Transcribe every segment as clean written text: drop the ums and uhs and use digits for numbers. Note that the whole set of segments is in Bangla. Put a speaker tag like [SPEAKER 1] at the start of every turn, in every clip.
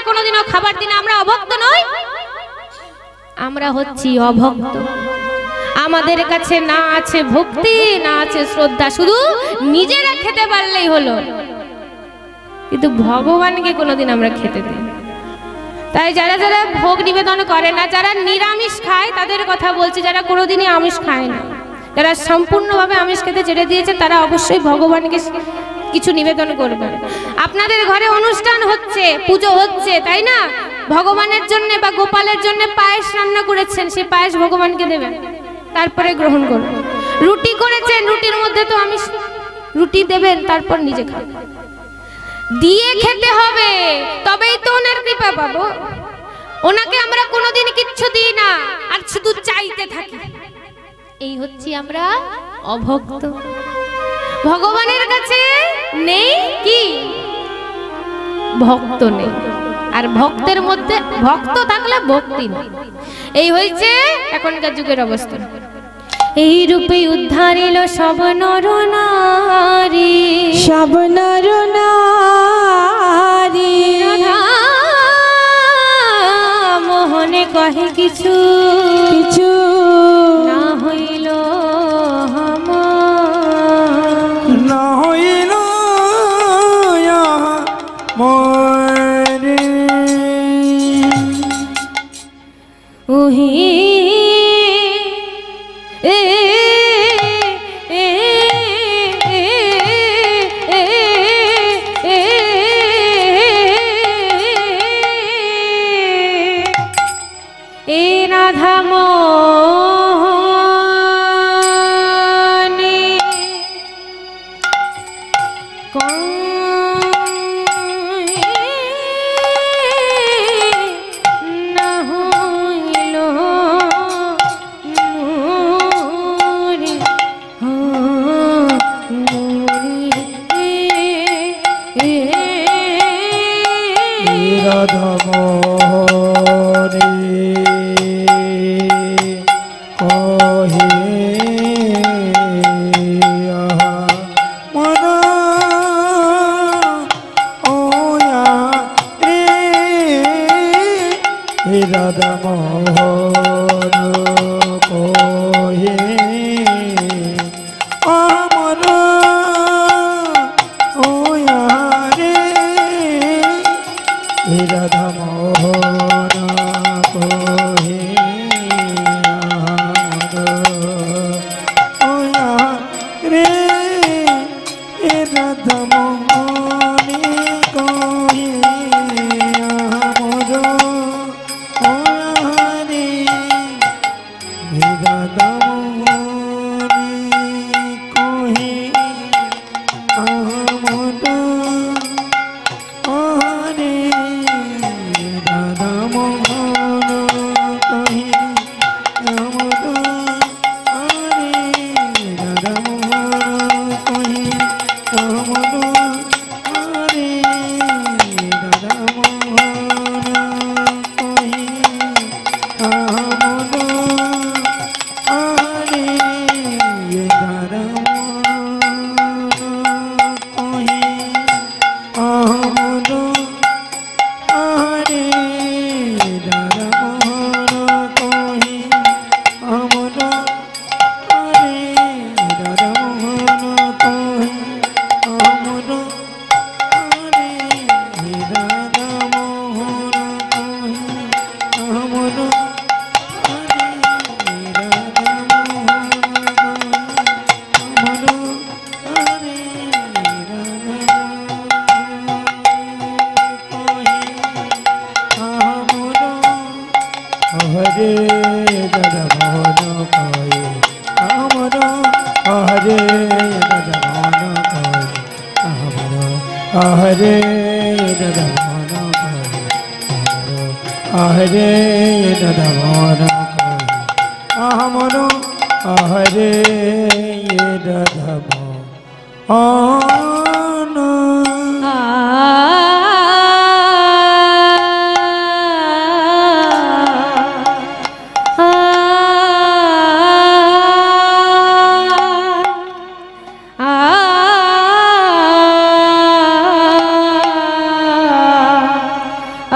[SPEAKER 1] কোনোদিনও খাবার দিন আমরা অভক্ত নই? আমরা হচ্ছি অভক্ত। আমাদের কাছে না আছে ভক্তি, না আছে শ্রদ্ধা, শুধু নিজেরা খেতে পারলেই হলো, কিন্তু ভগবানকে কোনোদিন আমরা খেতে দিই। তাই যারা যারা ভোগ নিবেদন করে না, যারা নিরামিষ খায় তাদের কথা বলছি, যারা কোনোদিনই আমিষ খায় না, যারা সম্পূর্ণভাবে আমিষ খেতে ছেড়ে দিয়েছে, তারা অবশ্যই ভগবানকে কিছু নিবেদন করবেন। আপনাদের ঘরে অনুষ্ঠান হচ্ছে, পুজো হচ্ছে, তাই না? ভগবানের জন্য বা গোপালের জন্য পায়েস রান্না করেছেন, সেই পায়েস ভগবানকে দেবেন, তারপরে গ্রহণ করবেন। রুটি করেছেন, রুটির মধ্যে তো আমিষ, রুটি দেবেন, তারপর নিজে খাবেন। দিয়ে খেতে হবে, তবেই তো ওনার কৃপা পাবো। ওনাকে আমরা কোনোদিন কিচ্ছু দিই না, আর শুধু চাইতে থাকি। এই হচ্ছে আমরা অভক্ত। ভগবানের কাছে নেই কি? ভক্ত নেই। আর ভক্তের মধ্যে ভক্ত থাকলে ভক্তি নেই। এই হয়েছে এখনকার যুগের অবস্থা। এই রূপে উদ্ধারিল সব নর নারী,
[SPEAKER 2] সব নর নারী।
[SPEAKER 1] মোহনে কহে কিছু
[SPEAKER 2] কিছু
[SPEAKER 1] না হইল
[SPEAKER 2] না হইল মরে।
[SPEAKER 1] ওহি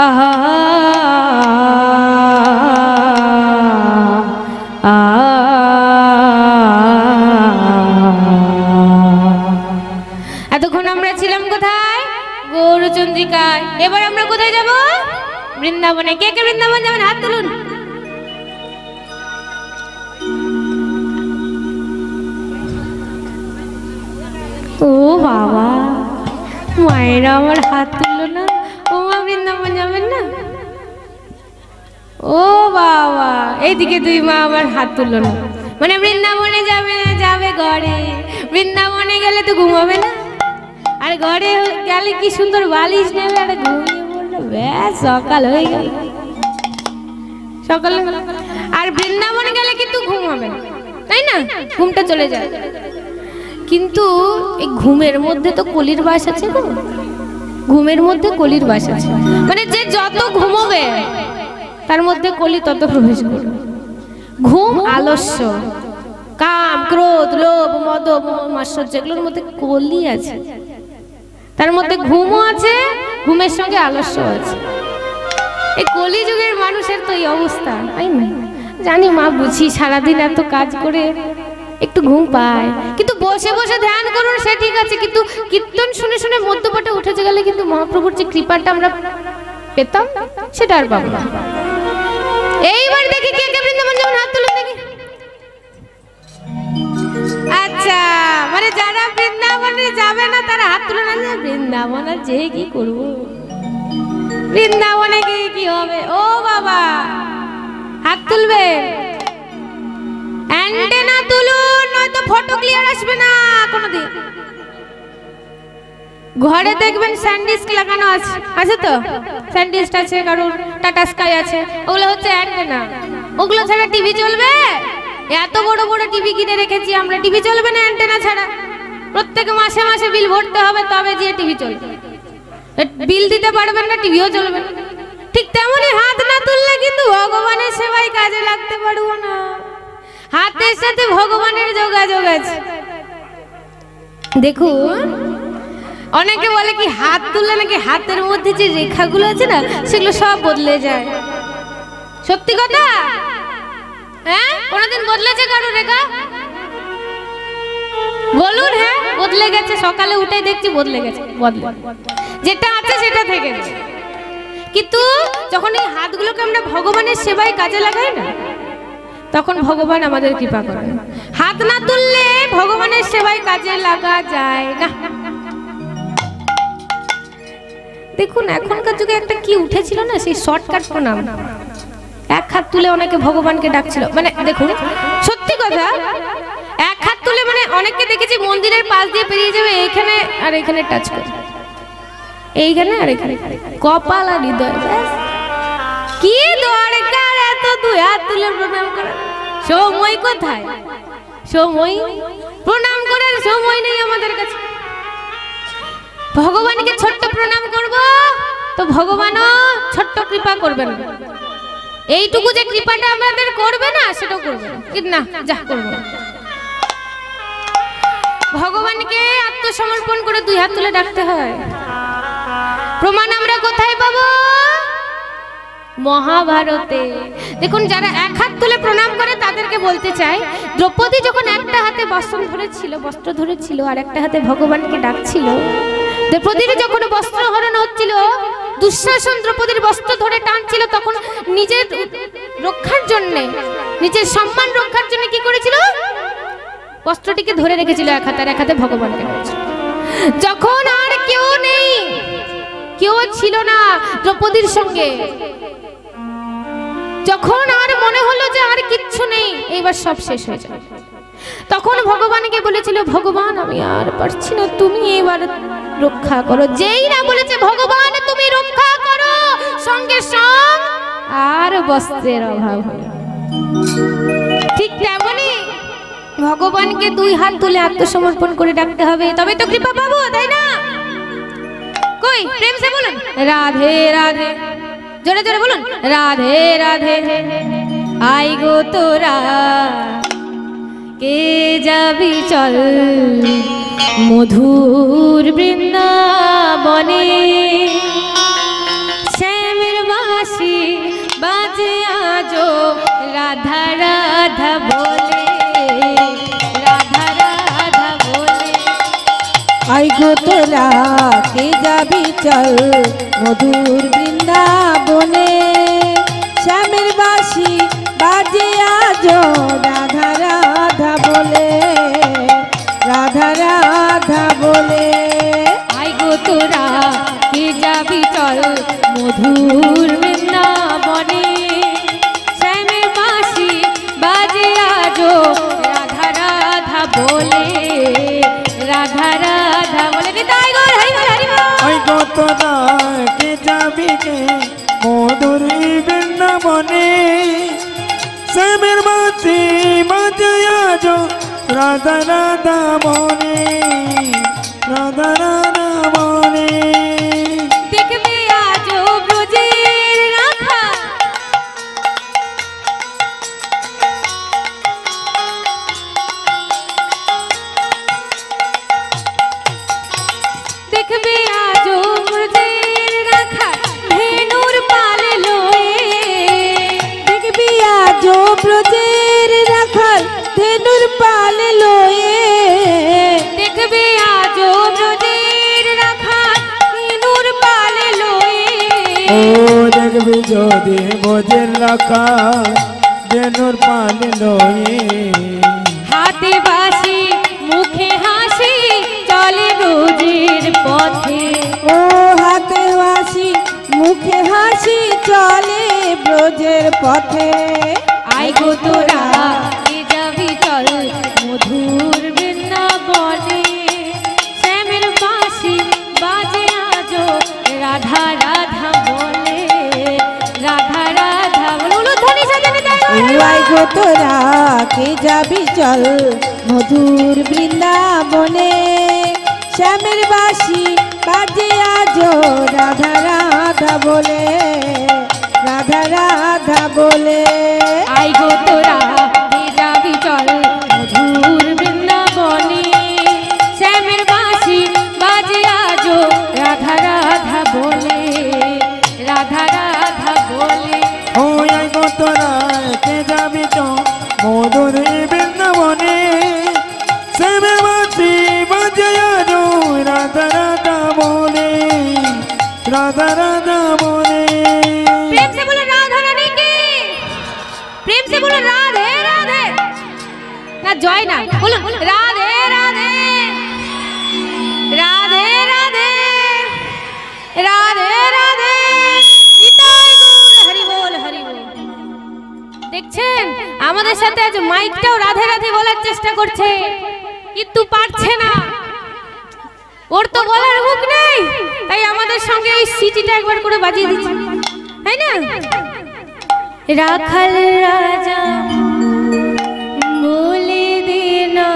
[SPEAKER 1] আহা কোথায়? গৌরচন্দ্রিকায়। এবার আমরা কোথায় যাব? বৃন্দাবনে। কে কে বৃন্দাবন যাবেন হাত তুলুন। ও বাবা, মায়েরা আমার হাত তুললো না। ও মা, বৃন্দাবন যাবেন না? ও বাবা, এইদিকে দুই মা আবার হাত তুললো না। মানে বৃন্দাবনে যাবে না, যাবে ঘরে। বৃন্দাবনে গেলে তো ঘুমাবে না, আর ঘরে গেলে কি সুন্দর বালিশ নেবে আর ঘুমিয়ে পড়লো, ব্যাস সকাল হয়ে গেল। সকাল আর বৃন্দাবনে গেলে কিন্তু ঘুমাবে না, তাই না? ঘুমটা চলে যায়। কিন্তু এই ঘুমের মধ্যে তো কলির বাস আছে গো। ঘুমের মধ্যে কলির বাস আছে, মানে যে যত ঘুমোবে তার মধ্যে কলি তত প্রবেশ করবে। ঘুম আলস্য, কাম, ক্রোধ, লোভ, মদ, মাৎসর্য, এগুলোর মধ্যে কলি আছে। তার মধ্যে ঘুমও আছে, ঘুমের সঙ্গে আলস্য আছে। এই কলি যুগের মানুষের তো এই অবস্থা, তাই না? জানি মা, বুঝি সারাদিন এত কাজ করে একটু ঘুম পায়, কিন্তু বসে বসে ধ্যান করুন সে ঠিক আছে, কিন্তু কীর্তন শুনে শুনে মধ্যপটে উঠে গেলে কিন্তু মহাপ্রভুর যে কৃপাটা আমরা পেতাম সেটা আর পাবো না। এইবার দেখি কে কে বৃন্দাবন যাবেন, হাত তুলুন দেখি। আচ্ছা, মানে যারা বৃন্দাবনে যাবে না তারা হাত তুলে না। বৃন্দাবন আর যে কি করবো, বৃন্দাবনে গিয়ে কি হবে? ও বাবা, হাত তুলবে। অ্যান্টেনা তুলুন, নয়তো ফটো ক্লিয়ার আসবে না কোনোদিন। ঘরে দেখবেন স্যান্ডউইচ লাগানো আছে, আছে তো? স্যান্ডউইচ আছে, কারণ টাটা স্কাই আছে, ওগুলো হচ্ছে অ্যান্টেনা। ওগুলো ছাড়া টিভি চলবে? এত বড় বড় টিভি কিনে রেখেছি আমরা, টিভি চলবে না অ্যান্টেনা ছাড়া। প্রত্যেক মাসে মাসে বিল ভরতে হবে, তবে যে টিভি চলবে। বিল দিতে পারবেন না, টিভিও চলবে না। ঠিক তেমনই হাত না তুললে কিন্তু ভগবানের সেবায় কাজে লাগতে পারবো না। হাতের সাথে ভগবানের যোগাযোগ আছে। দেখুন, অনেকে বলে কি হাত তুললে নাকি হাতের মধ্যে যে রেখাগুলো আছে না সেগুলো সব বদলে যায়। সত্যি কথা? হ্যাঁ, কোনদিন বদলেছে কারো রেখা? বলুন। হ্যাঁ, বদলে গেছে। সকালে উঠে দেখছি বদলে গেছে। বদলে যেটা আছে সেটা থেকে গেছে। কিন্তু যখন এই হাতগুলোকে আমরা ভগবানের সেবায় কাজে লাগাই না, তখন ভগবান আমাদের কৃপা করেন। হাত না তুললে ভগবানের সেবায় কাজে লাগা যায় না। দেখুন, এখনকার যুগে একটা কি উঠেছিল না, সেই শর্টকাট প্রণাম। এক হাত তুলে অনেকে ভগবানকে ডাকছিল। মানে দেখুন, সত্যি কথা, এক হাত তুলে মানে অনেককে দেখেছি মন্দিরের পাশ দিয়ে পেরিয়ে যাবে, এইখানে আর এখানে টাচ করে, এইখানে আর এখানে, কপাল আর হৃদয়। কি দরকার এত দুই হাত তুলে প্রণাম করার? সময় কোথায়? সময় প্রণাম করার সময় নেই আমাদের কাছে। ভগবানকে ছোট্ট প্রণাম করব তো ভগবানও ছোট্ট কৃপা করবেন। এইটুকু যে কৃপাটা আমাদের করবে না সেটাও করবে না, যা করবো। ভগবানকে আত্মসমর্পণ করে দুই হাত তুলে ডাকতে হয়। প্রমাণ আমরা কোথায় পাবো? মহাভারতে। দেখুন, যারা এক হাত তুলে প্রণাম করে তাদেরকে বলতে চাই, দ্রৌপদী যখন একটা হাতে বস্ত্র ধরেছিল আর একটা হাতে ভগবানকে ডাকছিল, দ্রৌপদীর যখন বস্ত্র হরণ হচ্ছিল, দুঃশাসন দ্রৌপদীর বস্ত্র ধরে টানছিল, তখন নিজের রক্ষার জন্য, নিজের সম্মান রক্ষার জন্য কি করেছিল? বস্ত্রটিকে ধরে রেখেছিল এক হাতে, আর এক হাতে ভগবানকে ডাকছিল। যখন আর কেউ নেই, কেউ ছিল না দ্রৌপদীর সঙ্গে, যখন আর মনে হলো যে আর কিচ্ছু নেই, এইবার সব শেষ হয়ে যাবে, তখন ভগবানকে বলেছিল, ভগবান আমি আর পারছি না, তুমি এবার রক্ষা করো। যেই না বলেছে ভগবান তুমি রক্ষা করো, সঙ্গে সঙ্গ আর বস্ত্রের অভাব হলো। ঠিক তেমনি ভগবানকে দুই হাত তুলে আত্মসমর্পণ করে ডাকতে হবে, তবে তো কৃপা পাবো, তাই না? কই প্রেম সে বলুন রাধে রাধে, জোরে জোরে বলুন রাধে রাধে। আই গো তোরা কে যাবি চল মধুর বৃন্দাবনে, শ্যামের বাঁশি বাজে আজো রাধা রাধা বলে, রাধা রাধা বলে।
[SPEAKER 2] আই গো তোরা কে যাবি চল মধুর বৃন্দাবনে শ্যামের বাঁশি বাজে আজ রাধা রাধা বলে রাধা রাধা বলে
[SPEAKER 1] আই গো তোরা কে যাবি চল মধুর বৃন্দাবনে শ্যামের বাঁশি বাজে আজো রাধা রাধা বলে রাধা রাধা বলে নিতাই গৌর হরি বল হরি বল।
[SPEAKER 3] ওই গো তোরা কে যাবি কে মধুর বৃন্দাবনে শ্যামের বাঁশি বাজে আজ রাধা রাধা বলে রাধা রাধা বলে
[SPEAKER 1] দেখবে আজো ব্রজের রাখা দেখবে আজো ব্রজের রাখা ধেনুর পাল লয়ে
[SPEAKER 2] দেখবি আজ ব্রজের রাখাল ধেনুর পাল লয়ে
[SPEAKER 1] দেখবে আজো ব্রজের রাখা ধেনুর পাল লয়ে
[SPEAKER 3] ও দেখবি যদি বোঝের রাখা বেনুর পাল লয়ে
[SPEAKER 1] হাতে বাঁশি মুখে হাসি চলে ব্রজের পথে
[SPEAKER 2] ও হাতে হাসি মুখে হাসি চলে ব্রজের পথে
[SPEAKER 1] আই গো তোরা কে যাবি চল মধুর বৃন্দাবনে শ্যামের বাঁশি বাজে আজো রাধা রাধা বলে রাধা রাধা বলে উলুধ্বনি সাজানি তাই
[SPEAKER 2] ওই গো তোরা কে যাবি চল মধুর বৃন্দাবনে শ্যামের বাঁশি বাজে আজ রাধা রাধা বলে রাধা রাধা বলে
[SPEAKER 1] আই গো তোরা কে যাবি চল মধুর বৃন্দাবনে শ্যামের বাঁশি বাজে আজো রাধা রাধা বলে রাধা রাধা বলে
[SPEAKER 3] ও আই গো তোরা কে যাবি তো মধুর বৃন্দাবনে শ্যামের বাঁশি বাজে আজ রাধা রাধা বলে রাধা রাধা বলে
[SPEAKER 1] प्रेम से बोलो राधा रानी की प्रेम से बोलो राधे राधे ना जय ना बोलो राधे राधे राधे राधे राधे राधे নিতাই গৌর হরি বল হরি বল। দেখছেন আমাদের সাথে আজ মাইকটাও রাধে রাধে বলার চেষ্টা করছে কিন্তু পারছে না ওর তো গলার মুখ নেই তাই আমাদের সঙ্গে এই সিটিটা একবার করে বাজিয়ে দিচ্ছে তাই না রাখাল রাজা বলে দে না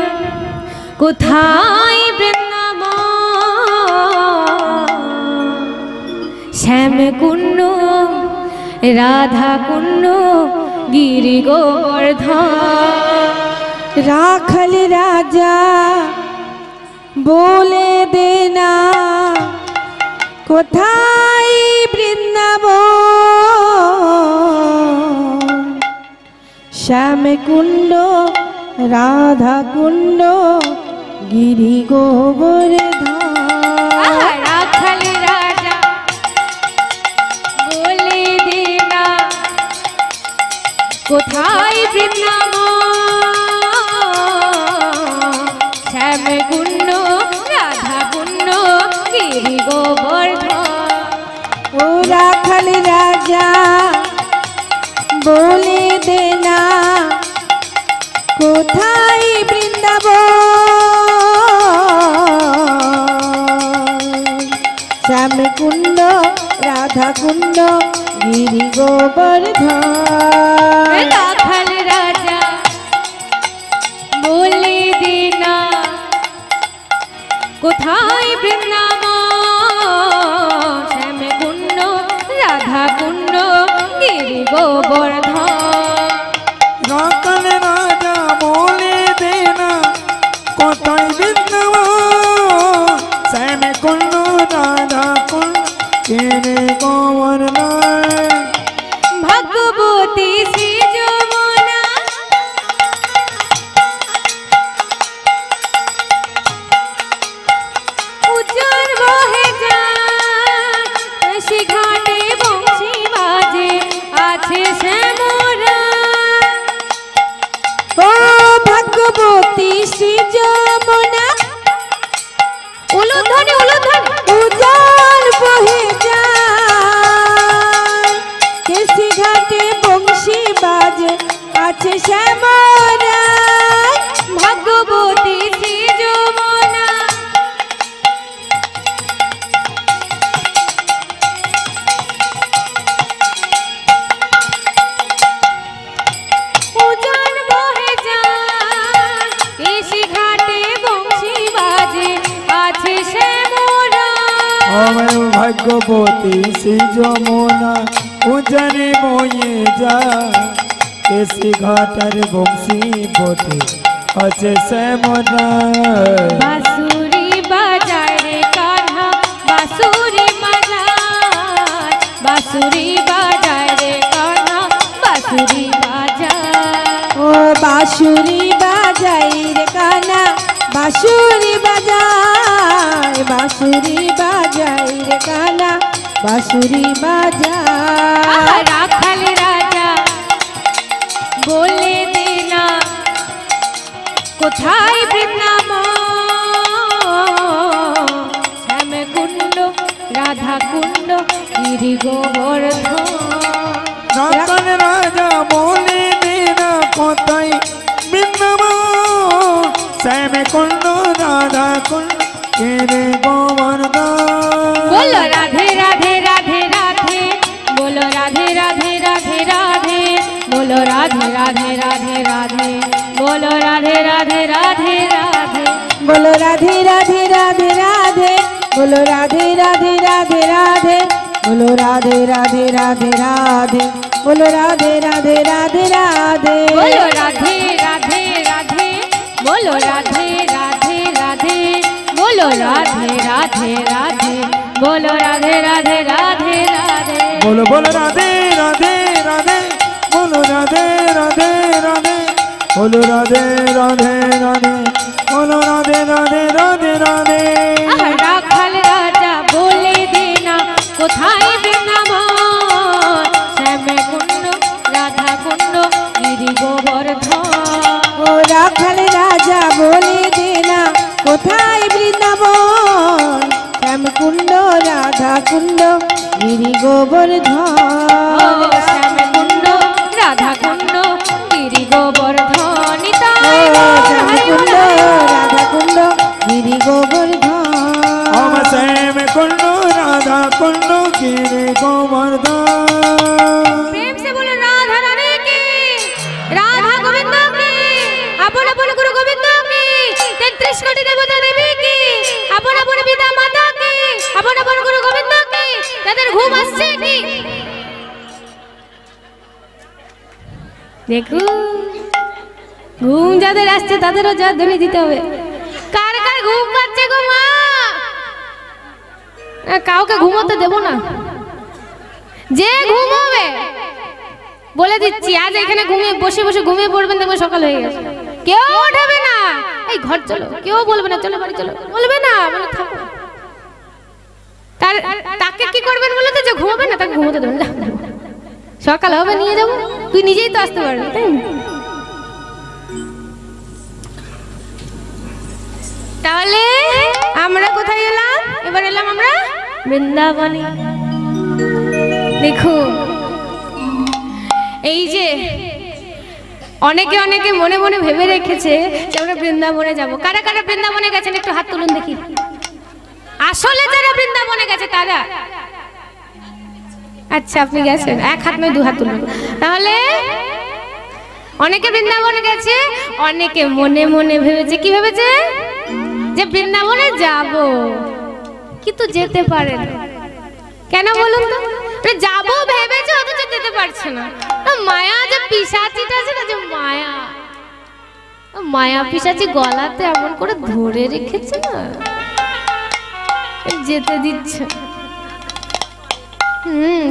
[SPEAKER 1] কোথায় বৃন্দাবন শ্যাম কুণ্ড রাধা কুণ্ড গিরি গোবর্ধন
[SPEAKER 2] রাখাল রাজা বলে দে না কোথায় বৃন্দাবন শ্যাম কুণ্ড রাধা কুণ্ড গিরি গোবর্ধন
[SPEAKER 1] আহা, রাখাল রাজা বলে দে না কোথায় বৃন্দাবন শ্যাম কুণ্ড রাধা কুণ্ড গিরি গোবর্ধন
[SPEAKER 2] ও রাখাল রাজা বলে দে না কোথায় বৃন্দাবন শ্যাম কুণ্ড রাধা কুণ্ড গিরি গোবর্ধন
[SPEAKER 1] রাখাল রাজা বলে দে না কোথায় বৃন্দাবন শ্যাম কুণ্ড রাধা কুণ্ড গিরি গোবর্ধন
[SPEAKER 3] রাখাল রাজা বলে দে না কোথায় বৃন্দাবন শ্যাম কুণ্ড রাধা কুণ্ড গিরি গোবর্ধন
[SPEAKER 1] ভগবতী শ্রী যমুনা
[SPEAKER 3] ভাগ্যবতী শ্রী যমুনা উজানে বয়ে যায় কেসি ঘাটার বংশী বটে আছে শ্যামরা
[SPEAKER 1] বাঁশুরি বাজায় রে কান্হা বাঁশুরি বাজায় বাঁশুরি বাজায় রে কান্হা বাঁশুরি বাজায়
[SPEAKER 2] ও বাঁশুরি বাজাই রে কানা বাঁশুরি বাজায় বাঁশুরি বাজাই রে কানা বাঁশুরি বাজায়
[SPEAKER 1] রাখাল রাজা বলে দে না কোথায় বৃন্দাবন শ্যাম কুণ্ড রাধা কুণ্ড গিরি গোবর্ধন
[SPEAKER 3] রাখাল রাজা বলে দে না কোথায় বৃন্দাবন শ্যাম কুণ্ড রাধা কুণ্ড গিরি গোবর্ধন
[SPEAKER 1] बोलो राधे राधे राधे राधे बोलो राधे राधे राधे राधे बोलो राधे राधे राधे राधे बोलो राधे राधे राधे राधे
[SPEAKER 2] बोलो राधे राधे राधे राधे बोलो राधे राधे राधे राधे बोलो राधे राधे राधे राधे बोलो राधे राधे राधे राधे
[SPEAKER 1] बोलो राधे राधे राधे बोलो राधे राधे राधे बोलो राधे राधे राधे बोलो राधे राधे राधे राधे
[SPEAKER 3] बोलो बोलो राधे राधे राधे बोलो राधे राधे राधे बोलो राधे राधे राधे बोलो राधे राधे राधे राधे
[SPEAKER 1] राखाल राजा बोले देना कोथाय बृंदाबन श्याम कुंड राधा कुंड गिरि गोवर्धन
[SPEAKER 2] ओ राखाल राजा बोले देना कोथाय बृंदाबन श्याम कुंड राधा कुंड गिरि गोवर्धन
[SPEAKER 1] श्याम कुंड राधा कुंड गिरि गोवर्धन
[SPEAKER 2] श्याम कुंड राधा कुंड गिरि गोवर्धन
[SPEAKER 3] हम श्याम कुंड राधा कुंड गिरि गोवर्धन
[SPEAKER 1] प्रेम से बोलो राधा रानी की राधा गोविंद की अपन अपन गुरु गोविंद की 33 कोटि देवता देवी की अपन अपन पिता माता की अपन अपन गुरु गोविंद की তাদের ঘুম আসছে কি দেখো ঘুম যাদের আসছে তাদেরও যা ধ্বনি দিতে হবে কার কার ঘুম পাচ্ছে গো মা কাউকে ঘুমোতে দেব না যে ঘুমোবে বলে দিচ্ছি আজ এখানে ঘুমিয়ে বসে বসে ঘুমিয়ে পড়বেন দেখবেন সকাল হয়ে গেছে কেউ উঠবে না এই ঘর চলো কেউ বলবে না চলো বাড়ি চলো বলবে না বলে থাকো তাকে কি করবেন বলে তো যে ঘুমাবে না তাকে ঘুমোতে দেবেন যা সকাল হবে নিয়ে যাবো তুই নিজেই তো আসতে পারবি তাই তাহলে আমরা কোথায় এলাম এবার এলাম আমরা বৃন্দাবনে দেখো এই যে অনেকে অনেকে মনে মনে ভেবে রেখেছে যে আমরা বৃন্দাবনে যাব কারা কারা বৃন্দাবনে গেছেন একটু হাত তুলুন দেখি আসলে যারা বৃন্দাবনে গেছে তারা আচ্ছা আপনি গেছেন এক হাত নয় দু হাত তুলুন তাহলে অনেকে বৃন্দাবনে গেছে অনেকে মনে মনে ভেবেছে কি ভেবেছে যে বৃন্দাবনে যাব কিন্তু যেতে পারে না কেন বলুন তো যাব ভেবেছে অথচ যেতে পারছে না মায়া যে পিশাচিটা আছে না যে মায়া মায়া পিশাচি গলাতে এমন করে ধরে রেখেছে না যেতে দিচ্ছে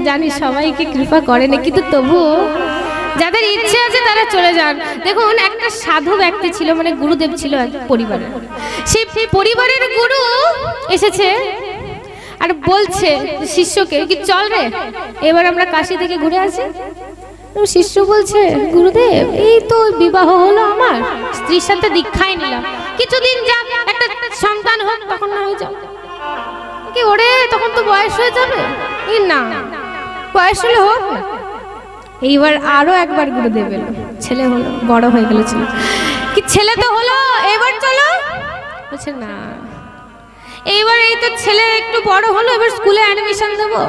[SPEAKER 1] জানি সবাইকে কৃপা করে না কিন্তু তবুও যাদের ইচ্ছে আছে তারা চলে যান দেখুন একটা সাধু ব্যক্তি ছিল মানে গুরুদেব ছিল এক পরিবারে সেই পরিবারের গুরু এসেছে আর বলছে শিষ্যকে কি চল রে এবার আমরা কাশী থেকে ঘুরে আসি শিষ্য বলছে গুরুদেব এই তো বিবাহ হলো আমার স্ত্রীর সাথে দীক্ষাই নিলাম কিছুদিন যাক একটা সন্তান হোক তখন না হয়ে যাও কি ওরে তখন তো বয়স হয়ে যাবে এই না বয়স হলে হোক এইবার আরো একবার গুরুদেব এলো ছেলে হলো বড় হয়ে গেল ছিল কি ছেলে তো হলো এবার চলো বলছে না এইবার এই তো ছেলে একটু বড় হলো এবার স্কুলে অ্যাডমিশন দেবো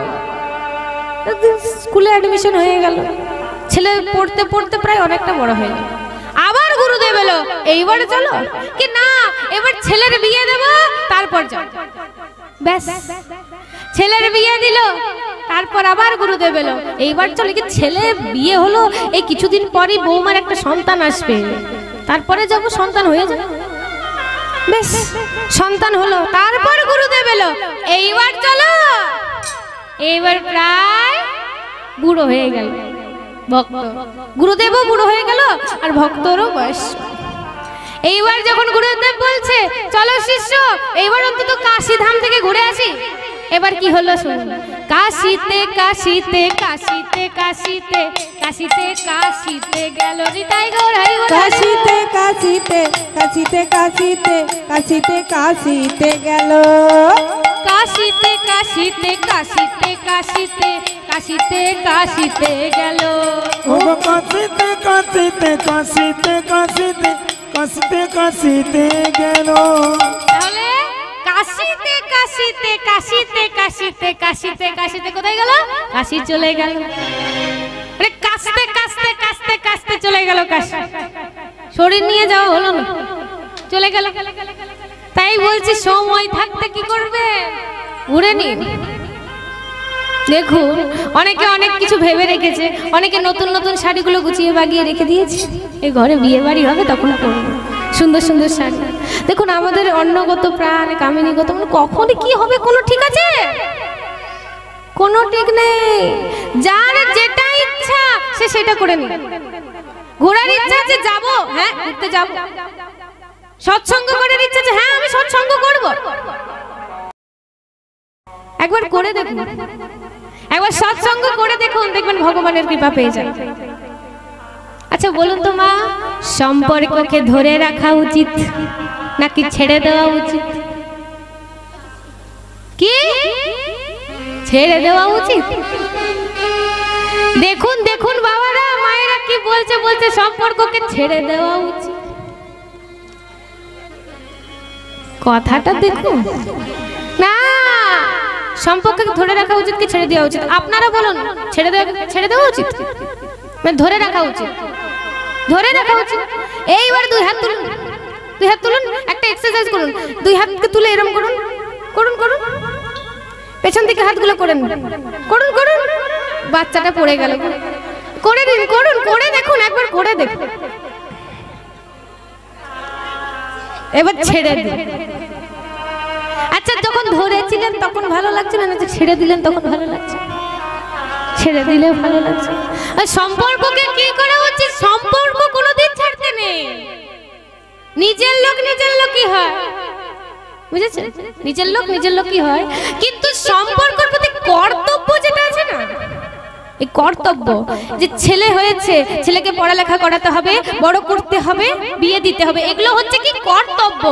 [SPEAKER 1] স্কুলে অ্যাডমিশন হয়ে গেল ছেলে পড়তে পড়তে প্রায় অনেকটা বড় হয়ে গেল আবার গুরুদেব এলো এইবার চলো কি না এবার ছেলের বিয়ে দেবো তারপর যাও ব্যাস ছেলের বিয়ে দিল, তারপর আবার গুরুদেব এলো। এইবার চলে কি ছেলে বিয়ে হলো, এই কিছুদিন পরেই বৌমার একটা সন্তান আসবে, তারপরে যাব সন্তান হয়ে যাবে। বেশ সন্তান হলো, তারপর গুরুদেব এলো। এইবার চলো, এইবার প্রায় বুড়ো হয়ে গেল ভক্ত, গুরুদেবও বুড়ো হয়ে গেল আর ভক্তরও বয়স। এইবার যখন গুরুদেব বলছে চলো শিষ্য এইবার অন্তত কাশী ধাম থেকে ঘুরে আসি, এবার কি হলো শুনুন। কাশীতে কাশীতে কাশীতে কাশীতে কাশীতে কাশীতে গেল নিতাই গৌর হরি বল।
[SPEAKER 2] কাশীতে কাশীতে কাশীতে কাশীতে কাশীতে কাশীতে গেল।
[SPEAKER 1] কাশীতে কাশীতে কাশীতে কাশীতে কাশীতে কাশীতে গেল।
[SPEAKER 3] ও কাশীতে কাশীতে কাশীতে কাশীতে কাশীতে কাশীতে গেল।
[SPEAKER 1] তাহলে কাশীতে কাশীতে কাশীতে কাশীতে কাশীতে কাশীতে কোথায় গেল? কাশী চলে গেল। আরে কাশতে কাশতে কাশতে কাশতে চলে গেল কাশী। শরীর নিয়ে যাওয়া হলো না, চলে গেল। তাই বলছি সময় থাকতে কি করবে, ঘুরে নিন। দেখুন অনেকে অনেক কিছু ভেবে রেখেছে, অনেকে নতুন নতুন শাড়িগুলো গুছিয়ে বাগিয়ে রেখে দিয়েছে, এই ঘরে বিয়ে বাড়ি হবে তখন পরবো সুন্দর সুন্দর শাড়ি। দেখুন আমাদের অন্নগত প্রাণ কামিনীগত মানে কখন কি হবে কোনো ঠিক আছে? কোনো ঠিক নেই। যার যেটা ইচ্ছা সে সেটা করে নি। ঘোরার ইচ্ছা আছে যাবো, হ্যাঁ ঘুরতে যাবো। সৎসঙ্গ করার ইচ্ছা আছে, হ্যাঁ আমি সৎসঙ্গ করব। একবার করে দেখুন, একবার সৎসঙ্গ করে দেখুন, দেখবেন ভগবানের কৃপা পেয়ে যান। আচ্ছা বলুন তো মা, সম্পর্ককে ধরে রাখা উচিত নাকি ছেড়ে দেওয়া উচিত? কি ছেড়ে দেওয়া উচিত? দেখুন দেখুন বাবারা মায়েরা কি বলছে, বলছে সম্পর্ককে ছেড়ে দেওয়া উচিত। কথাটা দেখুন না, সম্পর্ককে ধরে রাখা উচিত কি ছেড়ে দেওয়া উচিত? আপনারা বলুন, ছেড়ে দেওয়া উচিত মানে ধরে রাখা উচিত? ধরে রাখা উচিত। এইবার দুই হাত তুলুন, দুই হাত তুলুন, একটা এক্সারসাইজ করুন। দুই হাতকে তুলে এরকম করুন, করুন করুন, পেছন দিকে হাতগুলো করেন, করুন করুন। বাচ্চাটা পড়ে গেল, করে দিন, করুন, করে দেখুন, একবার করে দেখুন। এবার ছেড়ে দিন। আচ্ছা যখন ধরেছিলেন তখন ভালো লাগছিল না, ছেড়ে দিলেন তখন ভালো লাগছে? ছেড়ে দিলে ভালো লাগছে। আর সম্পর্ককে কি করা উচিত? সম্পর্ক কোনোদিন ছাড়তে নেই। নিজের লোক কি হয় বুঝেছেন? নিজের লোক কি হয়, কিন্তু সম্পর্কের প্রতি কর্তব্য যেটা আছে না, এই কর্তব্য যে ছেলে হয়েছে ছেলেকে পড়ালেখা করাতে হবে, বড় করতে হবে, বিয়ে দিতে হবে, এগুলো হচ্ছে কি কর্তব্য।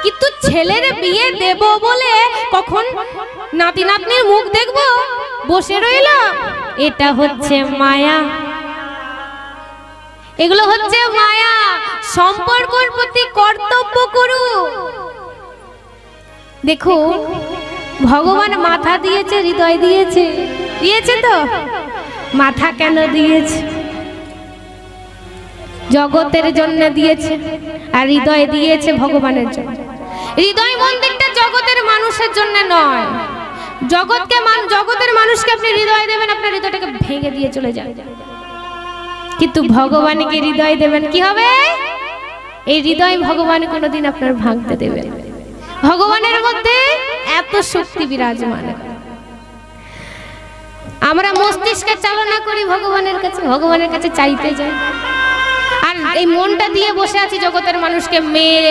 [SPEAKER 1] কিন্তু ছেলের বিয়ে দেব বলে কখন নাতি নাতনির মুখ দেখব বসে রইলাম, এটা হচ্ছে মায়া। এগুলো হচ্ছে মায়া। সম্পর্কের প্রতি কর্তব্য করুন। দেখুন ভগবান মাথা দিয়েছে, হৃদয় দিয়েছে, দিয়েছে তো? মাথা কেন দিয়েছে? জগতের জন্য দিয়েছে, আর হৃদয় দিয়েছে ভগবানের জন্য। হৃদয় মন্দিরটা জগতের মানুষের জন্য নয়। জগতের মানুষকে আপনি হৃদয় দেবেন, আপনার হৃদয়টাকে ভেঙে দিয়ে চলে যাবে। কিন্তু ভগবানকে হৃদয় দেবেন, কি হবে? এই হৃদয় ভগবান কোনোদিন আপনার ভাঙতে দেবেন। ভগবানের মধ্যে এত শক্তি বিরাজমান। আমরা মস্তিষ্কে চালনা করি ভগবানের কাছে চাইতে যাই, আর এই মনটা দিয়ে বসে আছি জগতের মানুষকে, মেয়ে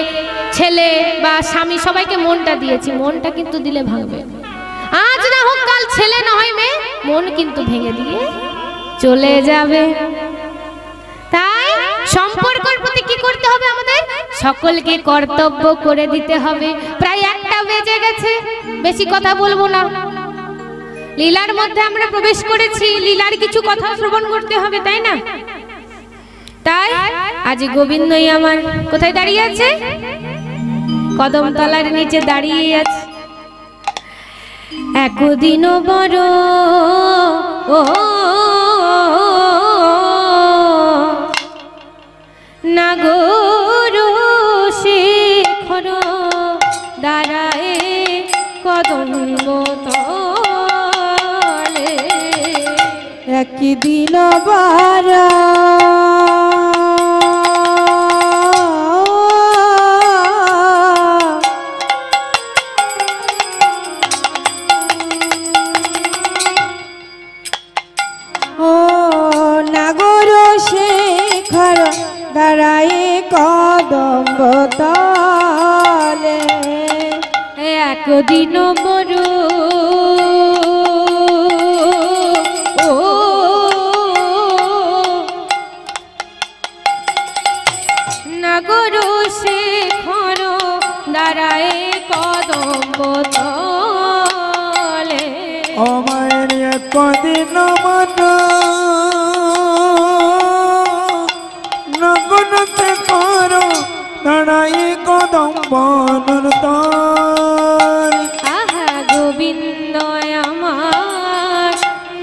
[SPEAKER 1] ছেলে বা স্বামী সবাইকে মনটা দিয়েছি। মনটা কিন্তু দিলে ভাঙবে। আজ না হোক কাল ছেলে না হয় মেয়ে, মন কিন্তু ভেঙে দিয়ে চলে যাবে। তাই সম্পর্কের প্রতি কি করতে হবে? আমাদের সকলকে কর্তব্য করে দিতে হবে। প্রায় 1টা বেজে গেছে, বেশি কথা বলবো না। লীলার মধ্যে আমরা প্রবেশ করেছি, লীলার কিছু কথা শ্রবণ করতে হবে, তাই না? তাই আজ গোবিন্দই আমার কোথায় দাঁড়িয়ে আছে? কদমতলার নিচে দাঁড়িয়ে আছে। একদিন বড় ও নাগর শেখর দাঁড়ায় কদম
[SPEAKER 2] একদিন বার ও নাগর শেখর দাঁড়ায় কদম্ব তলে
[SPEAKER 1] একদিন মরু ও নাগর শেখর দাঁড়ায় কদম্ব তলে
[SPEAKER 3] ও মায়ের একদিন মন নগনতে করো দাঁড়াই কদম্ব তলে
[SPEAKER 1] আহা গোবিন্দ আমার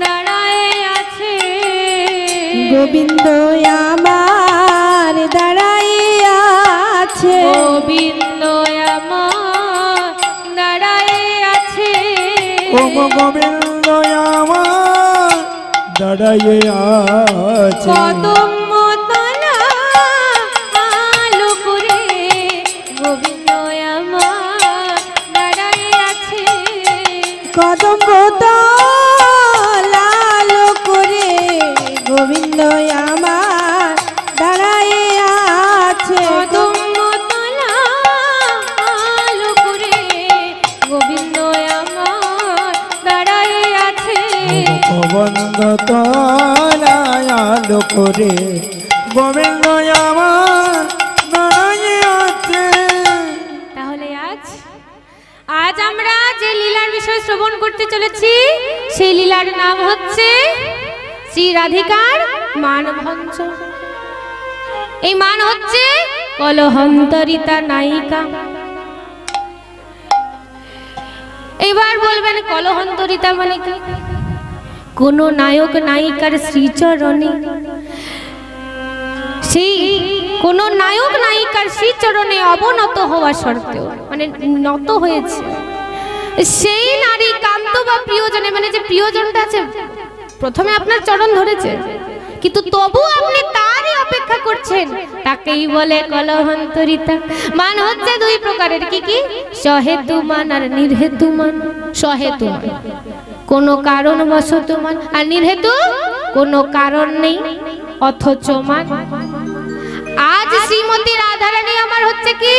[SPEAKER 1] দাঁড়ায় আছে
[SPEAKER 2] গোবিন্দ আমার দাঁড়াই আছে
[SPEAKER 1] গোবিন্দ আমার দাঁড়ায় আছে
[SPEAKER 3] ও গো গোবিন্দ আমার দাঁড়াইয়ে আছে
[SPEAKER 1] কদম্ব তলা আলো করে গোবিন্দ আমার দাঁড়ায় আছে
[SPEAKER 2] কদম্ব লাল করে গোবিন্দ আমার দাঁড়াই আছে
[SPEAKER 1] কদম্ব তলা আলো করে গোবিন্দ আমার দাঁড়ায় আছে
[SPEAKER 3] গোবিন্দ তলায় আলো করে গোবিন্দ আমার দাঁড়াইয়ে আছে
[SPEAKER 1] তাহলে আজ আমরা যে লীলার বিষয় শ্রবণ করতে চলেছি সেই লীলার নাম হচ্ছে শ্রী রাধিকার মানভঞ্জন। এই মান হচ্ছে কলহন্তরিতা নায়িকা। এবার বলবেন কলহন্তরিতা মানে কি? কোন নায়ক নায়িকার শ্রীচরণে সেই কোন নায়ক নায়িকার শ্রীচরণে অবনত হওয়া সত্ত্বেও মানে নত হয়েছে সেই নারী কান্ত বা প্রিয়জনে মানে যে প্রিয়জনটা আছে প্রথমে আপনার চরণ ধরেছে কিন্তু তবু আপনি তারই অপেক্ষা করছেন, তাকেই বলে কলহন্তরিতা। মান হচ্ছে দুই প্রকারের, কি কি? সহেতু মান আর নির্হেতু মান। সহেতু মান কোনো কারণবশত মান, আর নির্হেতু কোনো কারণ নেই অথচ মান। আজ শ্রীমতী রাধারানী আমার হচ্ছে কি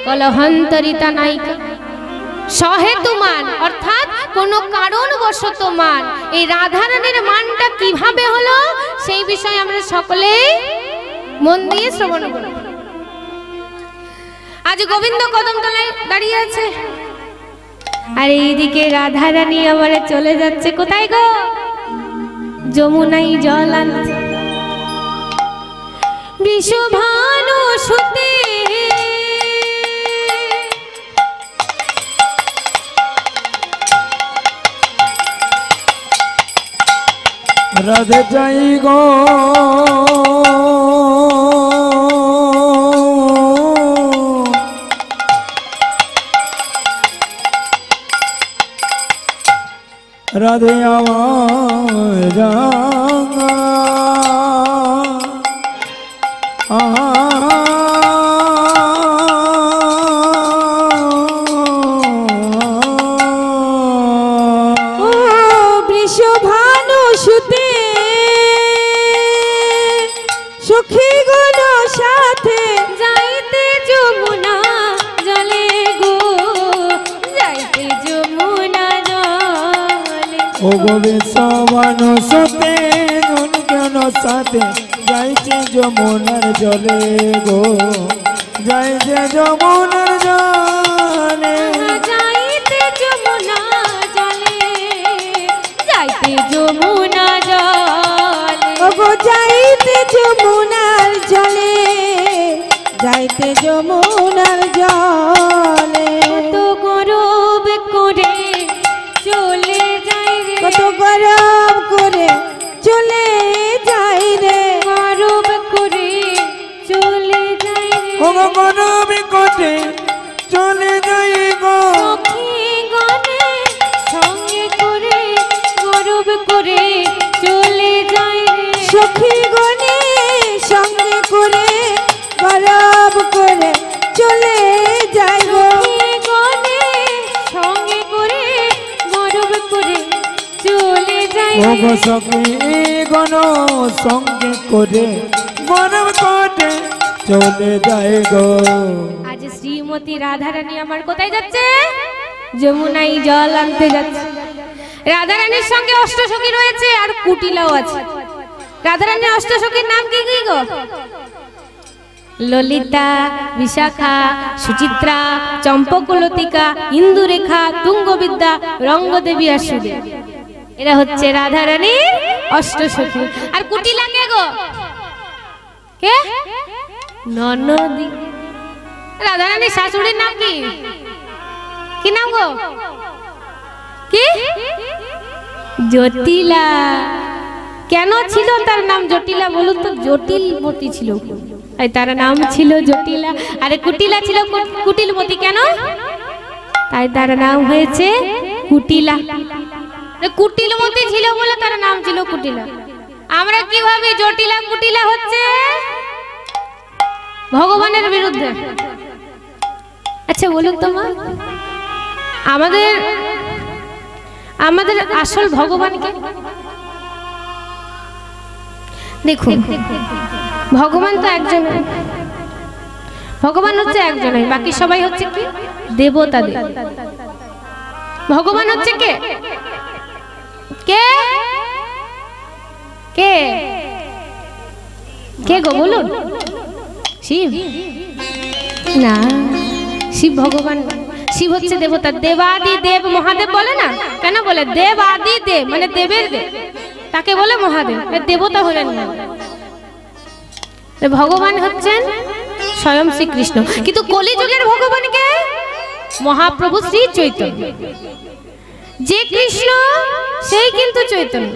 [SPEAKER 1] কলহন্তরিতা নায়িকা। সহেতু মান অর্থাৎ কোনো কারণবশত মান। এই রাধারানীর মানটা কিভাবে হলো সেই বিষয়ে আমরা সকলে মন দিয়ে শ্রবণ করব। আজ গোবিন্দ কদমতলায় দাঁড়িয়ে আছে, আর এইদিকে রাধারানী আবার চলে যাচ্ছে কোথায় গো? যমুনাই জল আনতে। বিষভানু সুতে
[SPEAKER 3] রাধে যাই গো রাধে আমার রাঙা
[SPEAKER 2] সখী গণ সাথে
[SPEAKER 1] যাইতে যমুনা জলে গো, যাইতে যমুনা জলে।
[SPEAKER 3] ও গোবিন্দ সতে নুন কেন সাথে যাইছে যমুনার জলে গো, যাইছে যমুনার জলে।
[SPEAKER 1] যাইতে যমুনা জলে, যাইতে যমুনা জলে।
[SPEAKER 2] ওগো যাইতে যমুনার জলে, যাইতে যমুনার জলে।
[SPEAKER 1] কত গরব করে চলে যাই রে,
[SPEAKER 2] কত গরব করে চলে যাই রে,
[SPEAKER 1] গরব করে চলে যাই রে।
[SPEAKER 3] ও গরব করে চলে যাই গো,
[SPEAKER 1] সখী গণে সঙ্গে করে গরব করে চলে
[SPEAKER 2] সখী গণে সঙ্গে করে গরব করে চলে যায় গো।
[SPEAKER 1] গনে সঙ্গে করে গরব করে চলে যায়
[SPEAKER 3] ওগো সখী গণ সঙ্গে করে গরব করে চলে যায় গো।
[SPEAKER 1] আজ শ্রীমতী রাধারানী আমার কোথায় যাচ্ছে? যমুনায় জল আনতে যাচ্ছে। রাধারানীর সঙ্গে অষ্টসখী রয়েছে আর কুটিলাও আছে। রাধারানীর অষ্টসখীর নাম কি কি গো? ললিতা, বিশাখা, সুচিত্রা, চম্পকলতিকা, ইন্দুরেখা, তুঙ্গবিদ্যা, রঙ্গদেবী আর সুদে। এরা হচ্ছে রাধারানীর অষ্টসখী। আর কুটিলা কে গো? কে? ননদী। রাধারানীর শাশুড়ির নাম কি? কি নাম গো? কি? জটিলা। কেন ছিল তার নাম জটিলা বলুন তো? জটিলমতি ছিল, তাই তার নাম ছিল জটিলা। আরে কুটিলা ছিল কুটিলমতি, কেন? তাই তার নাম হয়েছে কুটিলা। কুটিলমতি ছিল বলে তার নাম ছিল কুটিলা। আমরা কিভাবে জটিলা কুটিলা হচ্ছে ভগবানের বিরুদ্ধে। আচ্ছা বলুন তো মা, আমাদের আসল ভগবানকে দেখুন। ভগবান তো একজন, ভগবান হচ্ছে একজনই, বাকি সবাই হচ্ছে কি? দেবতাদের। ভগবান হচ্ছে কে? কে কে কে গো বলুন? শিব না, শিব ভগবান। শিব হচ্ছে দেবতা। দেবাদি দেব মহাদেব বলে না, কেন বলে? দেব আদি দেব মানে দেবের দেব, তাকে বলে মহাদেব। দেবতা হলেন না। ভগবান হচ্ছেন স্বয়ং শ্রীকৃষ্ণ। কিন্তু কলিযুগের ভগবানকে মহাপ্রভু শ্রী চৈতন্য। যে কৃষ্ণ সেই কিন্তু চৈতন্য।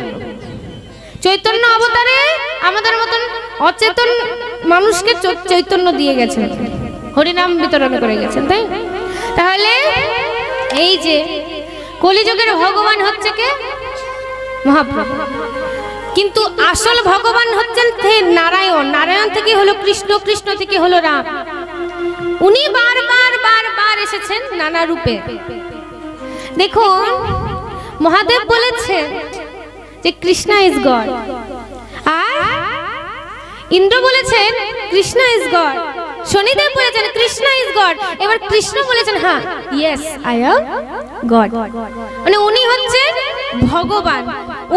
[SPEAKER 1] চৈতন্য অবতারে আমাদের মতন অচেতন মানুষকে চৈতন্য দিয়ে গেছেন, হরিনাম বিতরণ করে গেছেন, তাই? তাহলে এই যে কলিযুগের ভগবান হচ্ছে কে? মহাপ্রভু। কিন্তু আসল ভগবান হচ্ছেন নারায়ণ। নারায়ণ থেকে হলো কৃষ্ণ, কৃষ্ণ থেকে হলো রাম। উনি বারবার বারবার এসেছেন নানা রূপে। দেখুন, মহাদেব বলেছে যে কৃষ্ণ ইজ গড, আর ইন্দ্র বলেছেন কৃষ্ণ ইজ গড। শনিদেব বলেছেন কৃষ্ণ ইজ গড। এবার কৃষ্ণ বলেছেন হ্যাঁ, ইয়েস আই অ্যাম গড। মানে উনি হচ্ছেন ভগবান।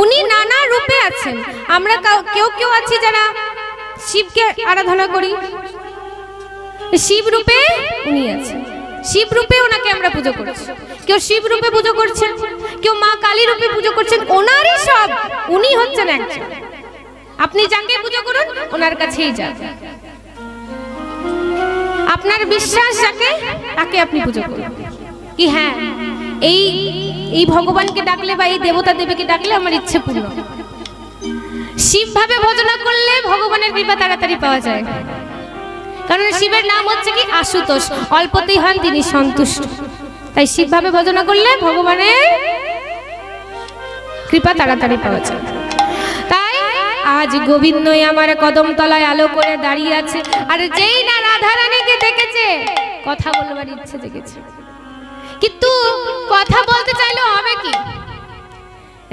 [SPEAKER 1] উনি নানা রূপে আছেন। আমরা কেউ কেউ আছি যারা শিবকে আরাধনা করি, শিব রূপে উনি আছেন। শিব রূপে ওনাকে আমরা পুজো করছি। কেউ শিব রূপে পুজো করছেন, কেউ মা কালী রূপে পুজো করছেন। ওনারই সব, উনি হচ্ছেন একজন। আপনি যাকে পুজো করুন ওনার কাছেই যান। আপনার বিশ্বাস যাকে, তাকে আপনি পুজো করুন। কি হ্যাঁ, এই ভগবানকে ডাকলে বা এই দেবতা দেবীকে ডাকলে আমার ইচ্ছে পূর্ণ। শিব ভাবে ভজনা করলে ভগবানের কৃপা তাড়াতাড়ি পাওয়া যায়। কারণ শিবের নাম হচ্ছে কি? আশুতোষ। অল্পতেই হন তিনি সন্তুষ্ট। তাই শিব ভাবে ভজনা করলে ভগবানের কৃপা তাড়াতাড়ি পাওয়া যায়। তাই আজ গোবিন্দই আমার কদম তলায় আলো করে দাঁড়িয়ে আছে। আর যেই না রাধারানীকে দেখেছে, কথা বলবার ইচ্ছে জেগেছে, কিন্তু কথা বলতে চাইলেও হবে কি?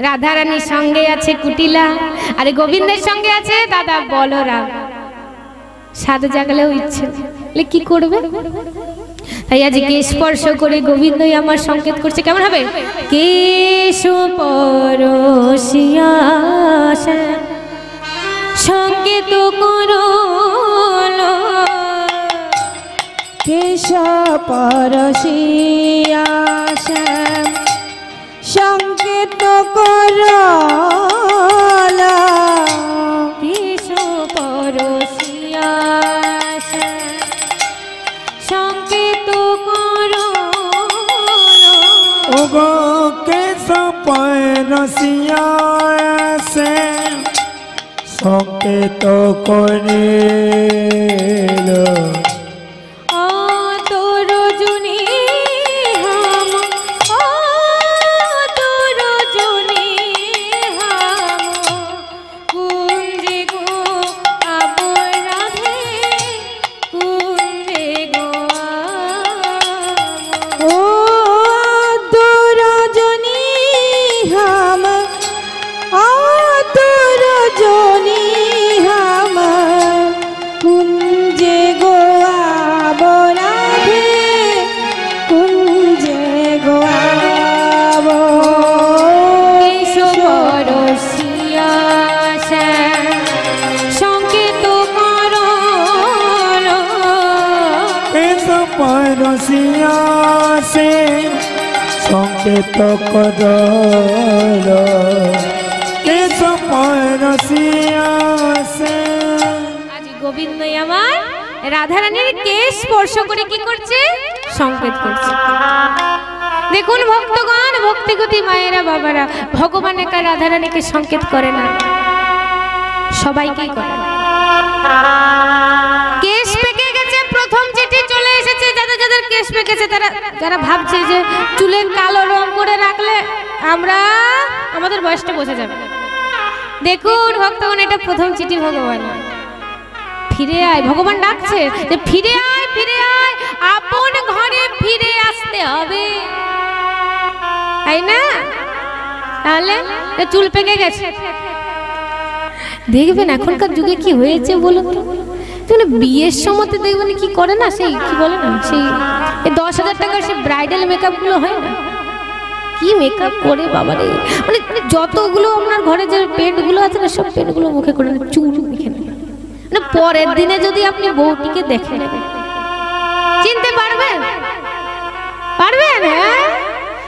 [SPEAKER 1] রাধারানীর সঙ্গে আছে কুটিলা, আর গোবিন্দের সঙ্গে আছে দাদা বলরাম। সাদ জাগলেও ইচ্ছে, কি করবে? তাই আজকে স্পর্শ করে গোবিন্দই আমার সংকেত করছে। কেমন হবে? কেশ পরশিয়া সংকেত করো,
[SPEAKER 2] কেশ পরশিয়া সংকেত করো,
[SPEAKER 1] কেশ পরশিয়া সংকেত করো।
[SPEAKER 3] ওগো কেশ পরশিয়া সংকেত করিল,
[SPEAKER 1] কুঞ্জে
[SPEAKER 3] তো করল কে সময় রসিয়াছে।
[SPEAKER 1] আজ গোবিন্দই আমার রাধারানীর কেশ স্পর্শ করে কি করছে? সংকেত করছে। দেখুন ভক্তগণ, ভক্তিগতী মায়েরা বাবারা, ভগবান একা রাধারানীকে সংকেত করে না, সবাইকেই করে। কেশ পেকে গেছে, প্রথম চিঠি চলে এসেছে। যাদের যাদের কেশ পেকেছে তারা যারা ভাবছে যে চুলে কালো রং করে রাখলে আমরা আমাদের বয়সটা বোঝা যাবে, দেখুন ভক্তগণ, এটা প্রথম চিঠি ভগবান। ফিরে আয়, ভগবান ডাকছে যে ফিরে আয়, ফিরে আয়, আপন ঘরে ফিরে আসতে হবে, তাই না? তাহলে চুল পেকে গেছে, দেখবেন এখনকার যুগে কি হয়েছে বলুন তো, বিয়ের সময় দেখবেন কি করে না, সেই কি বলে না, সেই 10,000 টাকার সেই ব্রাইডাল মেকআপ গুলো হয় না, কি মেকআপ করে বাবারে, মানে যতগুলো আপনার ঘরে যে পেন্ট গুলো আছে না, সব পেন্ট গুলো মুখে করে চুল মেখে নেয়। মানে পরের দিনে যদি আপনি বউটিকে দেখেন, চিনতে পারবেন? পারবেন?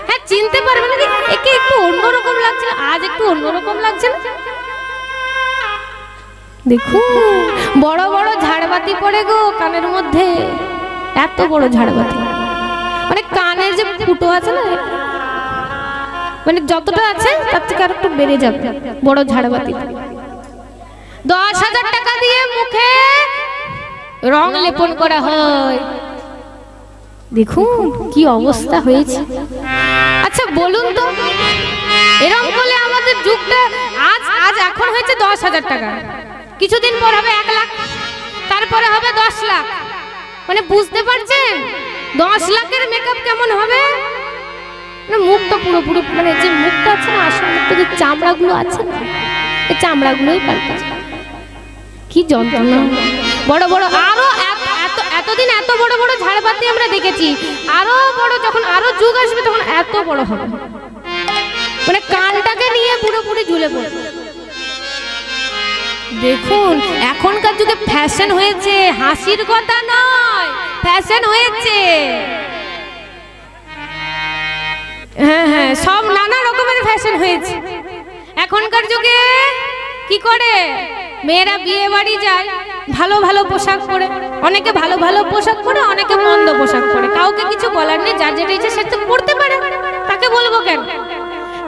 [SPEAKER 1] হ্যাঁ চিনতে পারবেন। একে একটু অন্যরকম লাগছে, আজ একটু অন্যরকম লাগছে না? দেখুন বড় বড় ঝাড়বাতি পড়ে গো কানের মধ্যে, এত বড় ঝাড়বাতি, মানে কানের যে ফুটো আছে না, মানে যতটা আছে তার থেকে আর একটু বেড়ে যাবে, বড় ঝাড়বাতি। 10,000 টাকা দিয়ে মুখে রং লেপন করা হয়, দেখুন কি অবস্থা হয়েছে। আচ্ছা বলুন তো, এরকম করলে আমাদের যুগটা আজ এখন হয়েছে 10,000 টাকা, কিছুদিন পর হবে 1 লাখ, তারপরে হবে 10 লাখ, মানে বুঝতে পারছেন 10 লাখের মেকআপ কেমন হবে? মুখটা পুরোপুরি, মানে যে মুখটা আছে না, আসল মুখটা যে চামড়াগুলো আছে না, এই চামড়াগুলোই পাল্টাছে, কি যন্ত্রণা। বড় বড় আরো এতদিন এত বড় বড় ঝাড়বাতি আমরা দেখেছি, আরো বড় যখন আরো যুগ আসবে তখন এত বড় হবে, মানে কানটাকে নিয়ে পুরোপুরি ঝুলে পড়বে। দেখুন এখনকার যুগে ফ্যাশন হয়েছে, হাসির কথা নয়, ফ্যাশন হয়েছে। হ্যাঁ হ্যাঁ, সব নানা রকমের ফ্যাশন হয়েছে এখনকার যুগে। কি করে মেয়েরা বিয়ে বাড়ি যায় ভালো ভালো পোশাক পরে, অনেকে ভালো ভালো পোশাক পরে, অনেকে মন্দ পোশাক পরে, কাউকে কিছু বলার নেই, যার যেটা ইচ্ছে সেটা পড়তে পারে, তাকে বলবো কেন?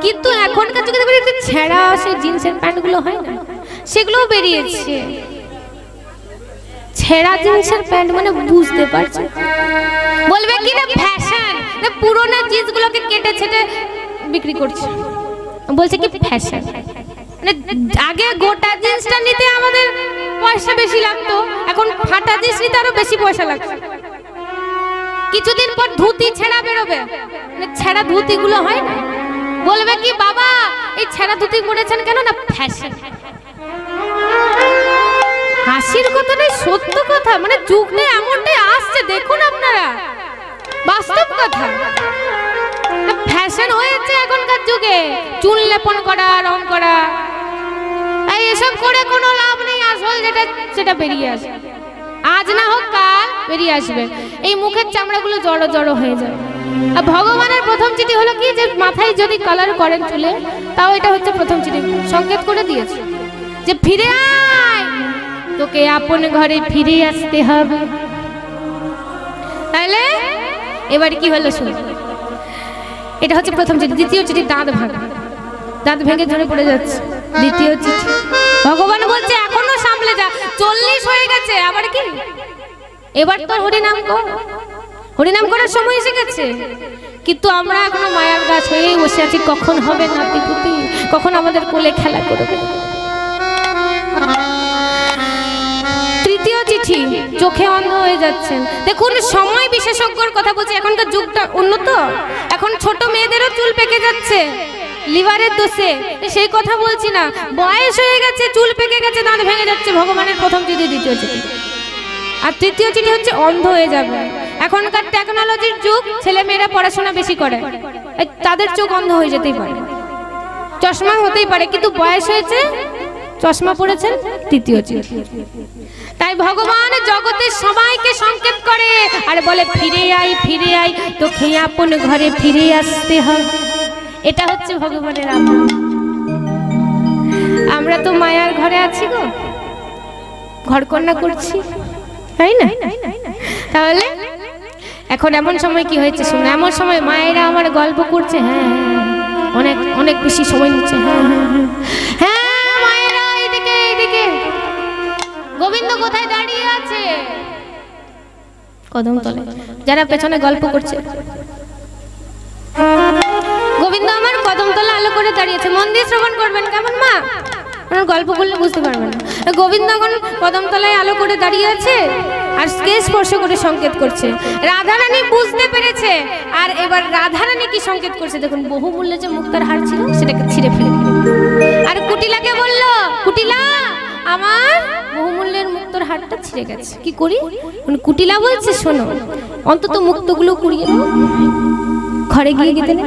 [SPEAKER 1] কিন্তু এখনকার যুগে দেখবেন একটু ছেঁড়া সেই জিন্সের প্যান্ট গুলো হয় না, সেগুলোও বেরিয়েছে। ছেঁড়া জিন্সের প্যান্ট মানে বুঝতে পারছেন, বলবে কি না ফ্যাশন, না পুরোনো জিন্সগুলোকে কেটে ছেটে বিক্রি করছে, বলছে কি ফ্যাশন। মানে আগে গোটা জিন্সটা নিতে আমাদের পয়সা বেশি লাগতো, এখন ফাটা জিন্স নিতে আরো বেশি পয়সা লাগছে। কিছুদিন পর ধুতি ছেঁড়া বেরোবে, মানে ছেঁড়া ধুতি গুলো হয় না, বলবে কি বাবা এই ছেঁড়া ধুতি পরেছেন কেন? না ফ্যাশন। হাসির কথা নেই, সত্য কথা, মানে যুগ নেই এমনটাই আসছে, দেখুন আপনারা, বাস্তব কথা। ফ্যাশন হয়েছে এখনকার যুগে, চুল লেপন করা, রং করা, এসব করে কোনো লাভ নেই, আসল যেটা সেটা বেরিয়ে আসে, আজ না হোক কাল বেরিয়ে আসবে। এই মুখের চামড়াগুলো জড়ো জড়ো হয়ে যায়। আর ভগবানের প্রথম চিঠি হলো কি, যে মাথায় যদি কালার করেন চুলে, তাও এটা হচ্ছে প্রথম চিঠি, সংকেত করে দিয়েছে যে ফিরে আয়, তোকে আপন ঘরে ফিরে আসতে হবে। তাহলে এবার কি হলো শুনুন, এটা হচ্ছে প্রথম চিঠি। দ্বিতীয় চিঠি দাঁত ভাঙা, দাঁত ভেঙে ঝরে পড়ে যাচ্ছে। দ্বিতীয় চিঠি ভগবান বলছে এখনো সামলে যা, 40 হয়ে গেছে, আবার কি এবার তোর হরিনাম কর, হরিনাম করার সময় এসে গেছে। কিন্তু আমরা এখনো মায়ার গাছ হয়েই বসে আছি, কখন হবে নাতিপুতি, কখন আমাদের কোলে খেলা করবে। তৃতীয় চিঠি, চোখে অন্ধ হয়ে যাচ্ছেন। দেখুন সময় বিশেষজ্ঞর কথা বলছি, এখনকার যুগটা উন্নত, এখন ছোট মেয়েদেরও চুল পেকে যাচ্ছে লিভারের দোষে, সেই কথা বলছি না, বয়স হয়ে গেছে, চুল পেকে গেছে, দাঁত ভেঙে যাচ্ছে। ভগবানের প্রথম চিঠি, দ্বিতীয় চিঠি। আর তৃতীয় চিঠি হচ্ছে অন্ধ হয়ে যাবে। এখনকার টেকনোলজির যুগ, ছেলে মেয়েরা পড়াশোনা বেশি করে, তাদের চোখ অন্ধ হয়ে যেতেই পারে, চশমা হতেই পারে, কিন্তু বয়স হয়েছে, চশমা পড়েছেন, তৃতীয় চিঠি। তাই ভগবান জগতের সবাইকে সংকেত করে আর বলে ফিরে আয়, ফিরে আয়, তোকে আপন ঘরে ফিরে আসতে হবে। এটা হচ্ছে ভগবানের আভরণ। আমরা তো মায়ার ঘরে আছি গো, ঘরকন্যা করছি, তাই না? তাহলে এখন এমন সময় কি হয়েছে শুনো, এমন সময় মায়েরা আমার গল্প করছে, হ্যাঁ অনেক অনেক বেশি সময় নিচ্ছে, হ্যাঁ হ্যাঁ হ্যাঁ মায়েরা এইদিকে এইদিকে, গোবিন্দ কোথায় দাঁড়িয়ে আছে? কদমতলে। যারা পেছনে গল্প করছে, গোবিন্দ আমার কদমতলা আলো করে দাঁড়িয়েছে, মন দিয়ে শ্রবণ করবেন কেমন মা, গল্প করলে বুঝতে পারবেন না। গোবিন্দ এখন কদমতলায় আলো করে দাঁড়িয়ে আছে আর কে স্পর্শ করে সংকেত করছে, রাধারানী বুঝতে পেরেছে। আর এবার রাধারানী কি সংকেত করছে দেখুন, বহুমূল্যে যে মুক্তার হার ছিল সেটাকে ছিঁড়ে ফেলে দিল। আর কুটিলাকে বলল, কুটিলা আমার বহুমূল্যের মুক্তর হারটা ছিঁড়ে গেছে, কি করি? কুটিলা বলছে শোনো, অন্তত মুক্তগুলো কুড়িয়ে নাও, ঘরে গিয়ে গেতে না।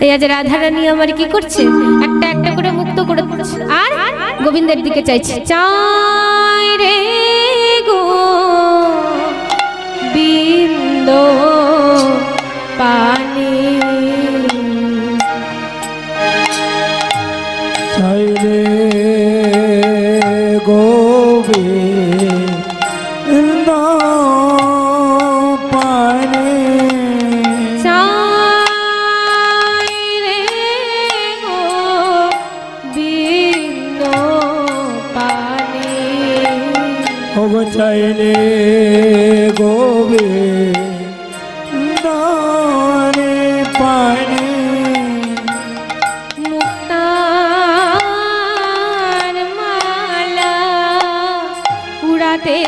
[SPEAKER 1] এই আজ রাধারানী আমার কি করছে, একটা একটা করে মুক্ত করে দিচ্ছে আর গোবিন্দের দিকে চাইছে, চাই রে গো বিন্দ পানি,
[SPEAKER 3] চাই রে গোবিন্দ পানি,
[SPEAKER 1] চাই রে গো বিন্দ পানি,
[SPEAKER 3] ওগো চাইলে গোবিন্দ পানি,
[SPEAKER 1] মুক্তার মালা উড়াতে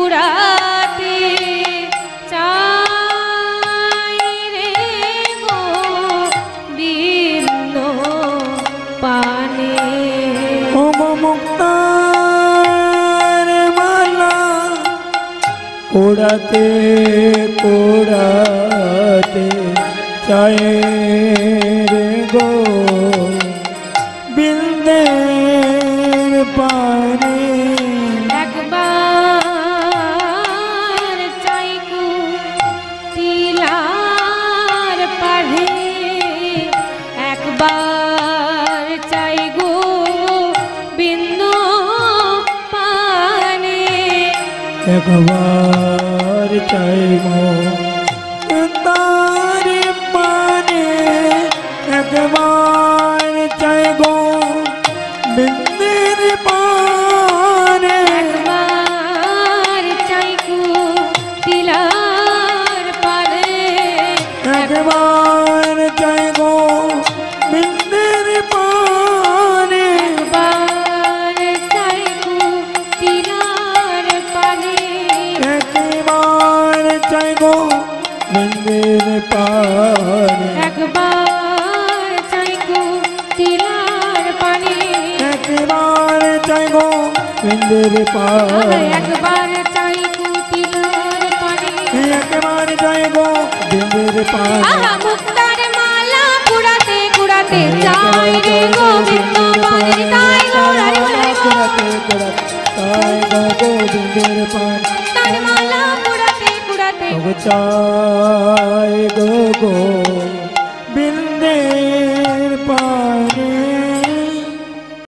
[SPEAKER 1] উড়াতে চাই রে গো বিন্দ পানে,
[SPEAKER 3] ওগো মুক্তার মালা কোড়াতে কোড়াতে চাই রে গো বিন্দের পানি,
[SPEAKER 1] একবার চাই গো তিলার পাড়ে, একবার চাই গো বিন্দু পানে,
[SPEAKER 3] একবার চাই গো তার পানে, একবার চাই গো বিন্দের পানে,
[SPEAKER 1] একবার চাই গো তিলার পাড়ে,
[SPEAKER 3] একবার চাই গো বিন্দের পানে,
[SPEAKER 1] একবার চাই গো তিলার পাড়ে,
[SPEAKER 3] একবার চাই গো বিন্দের পানে,
[SPEAKER 1] একবার চাই গো তিলার পানি,
[SPEAKER 3] একবার চাই গো বিন্দের পানে,
[SPEAKER 1] একবার চাই গো তিলার পানি,
[SPEAKER 3] একবার চাই গো বিন্দের পানে,
[SPEAKER 1] আহা মুক্তার মালা কুড়াতে কুড়াতে চাই রে গোবিন্দ পানি, তাই গো হরি বল হরি বল,
[SPEAKER 3] কুড়াতে কুড়াতে চাই গো বিন্দের পানে,
[SPEAKER 1] তার মালা কুড়াতে কুড়াতে
[SPEAKER 3] ওগো চাই গো